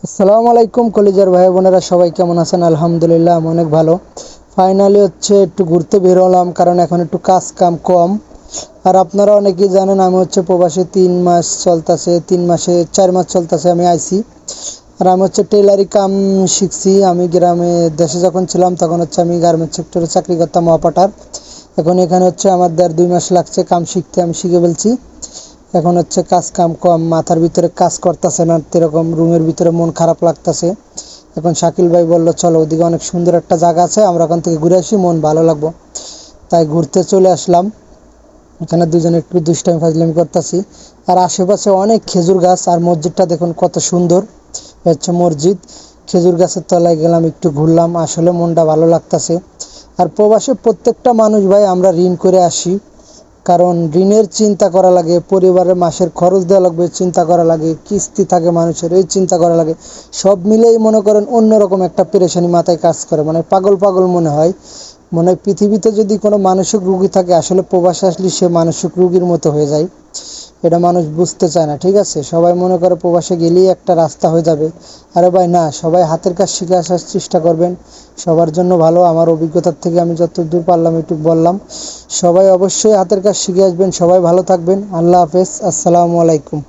আসসালামু আলাইকুম কলিজার ভাই বোনেরা, সবাই কেমন আছেন? আলহামদুলিল্লাহ আমি অনেক ভালো। ফাইনালি একটু ঘুরতে বের হলাম, কারণ এখন একটু কাজ কাম কম। আর আপনারা অনেকেই জানেন আমি প্রবাসে 3 মাস চলতেছে, 3 মাসে 4 মাস চলতেছে আমি আইছি। আর আমি টেলারি কাম শিখছি। আমি গ্রামে দেশে যখন ছিলাম তখন আমি গার্মেন্টস সেক্টরে চাকরি করতাম অপাটার। এখন এখানে আমার 1.5-2 মাস লাগছে কাম শিখতে, আমি শিখে ফেলছি। এখন কাজ কাম কম, মাথার ভিতরে কাজ করতেছে না, এরকম রুমের ভিতরে মন খারাপ লাগতেছে। এখন শাকিল ভাই বলল চলো ওদিকে অনেক সুন্দর একটা জায়গা আছে, আমরা ওখান থেকে ঘুরে আসি, মন ভালো লাগবো। তাই ঘুরতে চলে আসলাম। এখানে দুজনে একটু দুষ্টামি ফাজলামি করতেছি। আর আশেপাশে অনেক খেজুর গাছ, আর মসজিদটা দেখুন কত সুন্দর। মসজিদ, খেজুর গাছের তলায় গেলাম, একটু ঘুরলাম, আসলে মনটা ভালো লাগতেছে। আর প্রবাসে প্রত্যেকটা মানুষ ভাই আমরা ঋণ করে আসি, কারণ ঋণের চিন্তা করা লাগে, পরিবারের মাসের খরচ দেওয়া লাগবে চিন্তা করা লাগে, কিস্তি থাকে মানুষের এই চিন্তা করা লাগে। সব মিলেই মনে করেন অন্যরকম একটা পেরেশানি মাথায় কাজ করে, মানে পাগল পাগল মনে হয়। মনে হয় পৃথিবীতে যদি কোনো মানসিক রোগী থাকে, আসলে প্রবাসে আসলে সে মানসিক রোগীর মতো হয়ে যায়। এটা মানুষ বুঝতে চায় না, ঠিক আছে? সবাই মনে করে প্রবাসে গেলেই একটা রাস্তা হয়ে যাবে। আরে ভাই না, সবাই হাতের কাজ শিখে আসার চেষ্টা করবেন, সবার জন্য ভালো। আমার অভিজ্ঞতার থেকে আমি যতদূর পারলাম একটু বললাম। সবাই অবশ্যই হাতের কাজ শিখে আসবেন। সবাই ভালো থাকবেন। আল্লাহ হাফেজ, আসসালামু আলাইকুম।